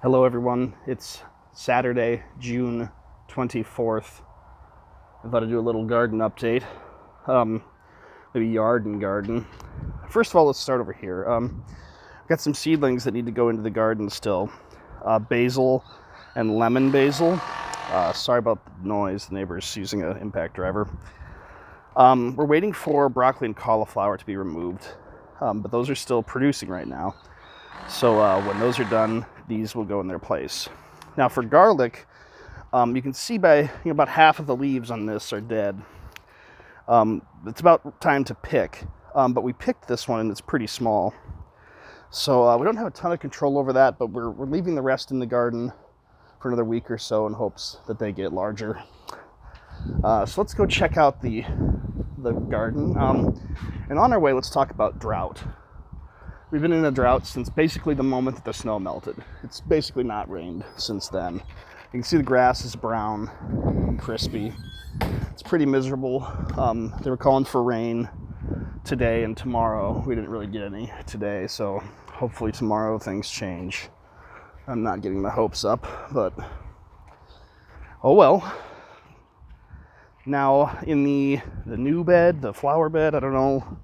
Hello everyone, it's Saturday, June 24th. I thought I'd do a little garden update, maybe yard and garden. First of all, let's start over here. I've got some seedlings that need to go into the garden still. Basil and lemon basil. Sorry about the noise, the neighbor's using an impact driver. We're waiting for broccoli and cauliflower to be removed, but those are still producing right now. So when those are done, these will go in their place. Now for garlic, you can see by about half of the leaves on this are dead. It's about time to pick, but we picked this one and it's pretty small. So we don't have a ton of control over that, but we're leaving the rest in the garden for another week or so in hopes that they get larger. So let's go check out the garden. And on our way, let's talk about drought. We've been in a drought since basically the moment that the snow melted. It's basically not rained since then. You can see the grass is brown and crispy. It's pretty miserable. They were calling for rain today and tomorrow. We didn't really get any today, so hopefully tomorrow things change. I'm not getting my hopes up, but oh well. Now in the new bed, the flower bed, I don't know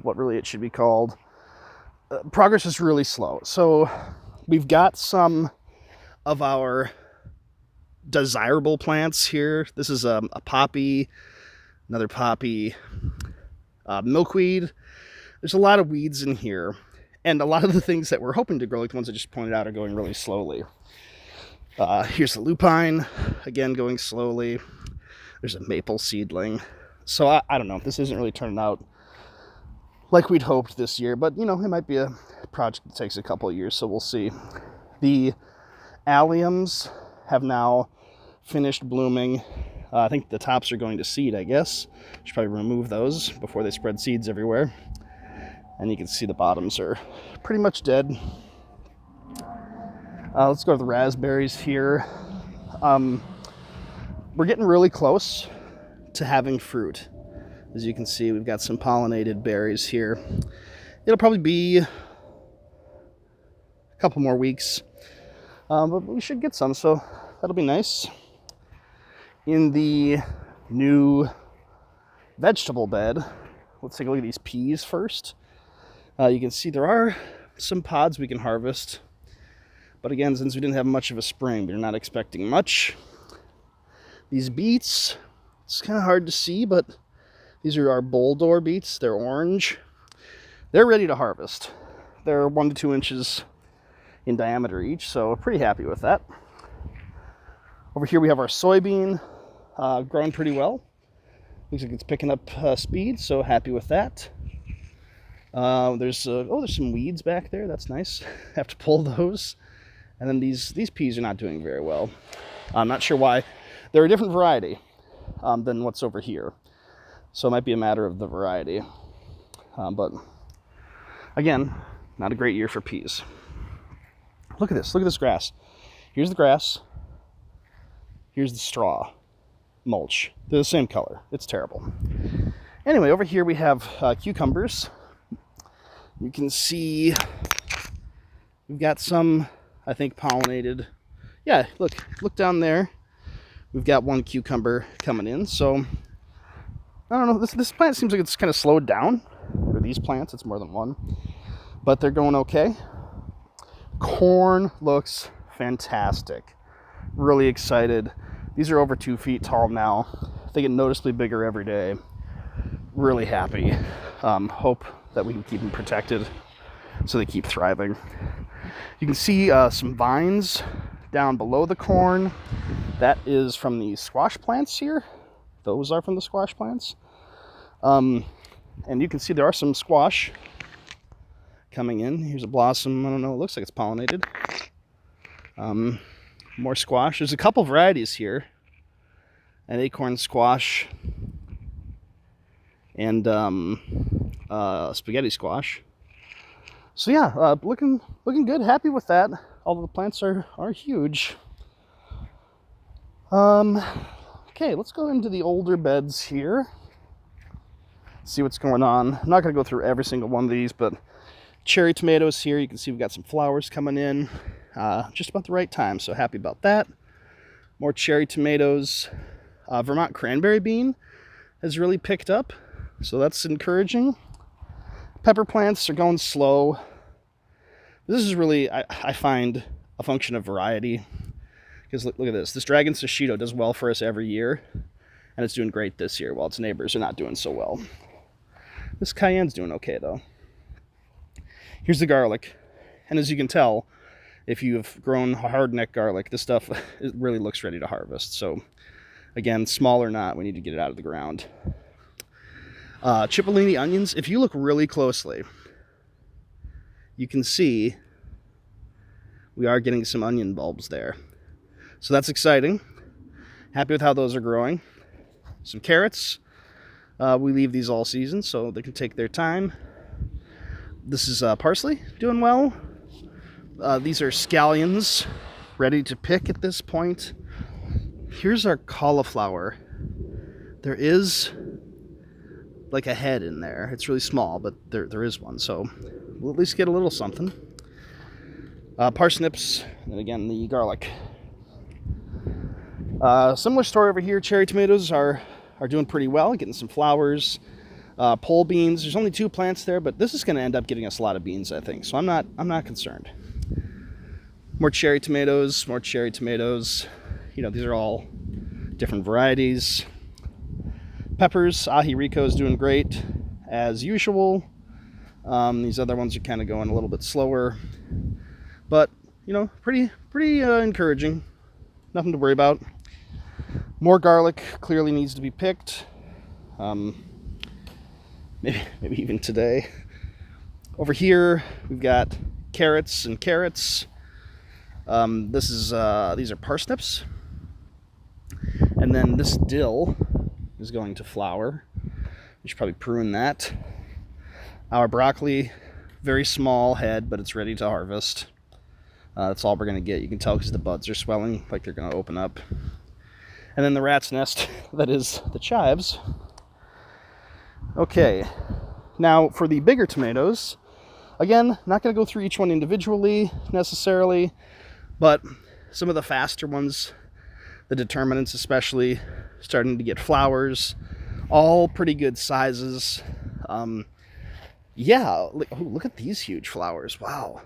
what really it should be called. Progress is really slow. So we've got some of our desirable plants here. This is a poppy, another poppy, milkweed. There's a lot of weeds in here. And a lot of the things that we're hoping to grow, like the ones I just pointed out, are going really slowly. Here's the lupine, again going slowly. There's a maple seedling. So I don't know, this isn't really turning out like we'd hoped this year, but it might be a project that takes a couple of years, so we'll see. The alliums have now finished blooming. I think the tops are going to seed, I guess. Should probably remove those before they spread seeds everywhere. And you can see the bottoms are pretty much dead. Let's go to the raspberries here. We're getting really close to having fruit. As you can see, we've got some pollinated berries here. It'll probably be a couple more weeks, but we should get some, so that'll be nice. In the new vegetable bed, let's take a look at these peas first. You can see there are some pods we can harvest, but again, since we didn't have much of a spring, we're not expecting much. These beets, it's kind of hard to see, but these are our Boldor beets. They're orange. They're ready to harvest. They're 1 to 2 inches in diameter each, so pretty happy with that. Over here we have our soybean, growing pretty well. Looks like it's picking up speed, so happy with that. There's some weeds back there. That's nice. Have to pull those. And then these peas are not doing very well. I'm not sure why. They're a different variety than what's over here. So it might be a matter of the variety. But again, not a great year for peas. Look at this. Look at this grass. Here's the grass. Here's the straw. Mulch. They're the same color. It's terrible. Anyway, over here we have cucumbers. You can see we've got some, I think, pollinated. Yeah, look down there. We've got one cucumber coming in, so I don't know, this plant seems like it's kind of slowed down. For these plants, it's more than one. But they're going okay. Corn looks fantastic. Really excited. These are over 2 feet tall now. They get noticeably bigger every day. Really happy. Hope that we can keep them protected so they keep thriving. You can see some vines down below the corn. That is from the squash plants here. Those are from the squash plants. And you can see there are some squash coming in. Here's a blossom. I don't know. It looks like it's pollinated. More squash. There's a couple varieties here. An acorn squash and spaghetti squash. So yeah, looking good. Happy with that. Although the plants are huge. Okay, let's go into the older beds here. See what's going on. I'm not going to go through every single one of these, but cherry tomatoes here. You can see we've got some flowers coming in. just about the right time, so happy about that. More cherry tomatoes. Vermont cranberry bean has really picked up, so that's encouraging. Pepper plants are going slow. This is really, I find, a function of variety. Because look at this. This Dragon Sashito does well for us every year, and it's doing great this year, while its neighbors are not doing so well. This cayenne's doing okay, though. Here's the garlic. And as you can tell, if you've grown hardneck garlic, this stuff it really looks ready to harvest. So, again, small or not, we need to get it out of the ground. Cipollini onions, if you look really closely, you can see we are getting some onion bulbs there. So that's exciting. Happy with how those are growing. Some carrots. We leave these all season so they can take their time. This is parsley, doing well. These are scallions, ready to pick at this point. Here's our cauliflower. There is like a head in there. It's really small, but there is one, so we'll at least get a little something. Parsnips, and again, the garlic. Similar story over here. Cherry tomatoes are doing pretty well, getting some flowers. Pole beans, there's only 2 plants there, but this is going to end up getting us a lot of beans, I think, so I'm not concerned. More cherry tomatoes. You know, these are all different varieties. Peppers, Aji Rico is doing great, as usual. These other ones are kind of going a little bit slower, but, you know, pretty encouraging. Nothing to worry about. More garlic clearly needs to be picked. Maybe even today. Over here, we've got carrots and carrots. These are parsnips. And then this dill is going to flower. We should probably prune that. Our broccoli, very small head, but it's ready to harvest. That's all we're going to get. You can tell because the buds are swelling like they're going to open up. And then the rat's nest, that is the chives. Okay, now for the bigger tomatoes, again, not going to go through each one individually necessarily, but some of the faster ones, the determinants especially, starting to get flowers, all pretty good sizes. Yeah, look at these huge flowers. Wow,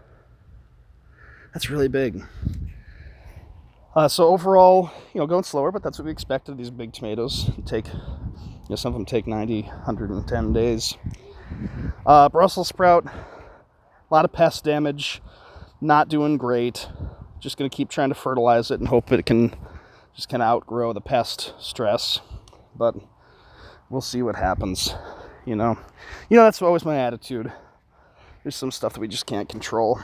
that's really big. So overall, you know, going slower, but that's what we expected. These big tomatoes take, you know, some of them take 90, 110 days. Brussels sprout, a lot of pest damage, not doing great. Just going to keep trying to fertilize it and hope it can just kind of outgrow the pest stress. But we'll see what happens, you know. That's always my attitude. There's some stuff that we just can't control.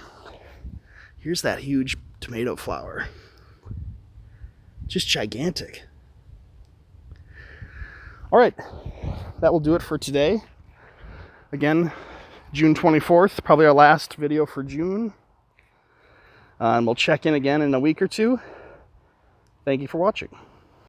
Here's that huge tomato flower. Just gigantic. All right, that will do it for today. Again, June 24th, probably our last video for June. And we'll check in again in a week or two. Thank you for watching.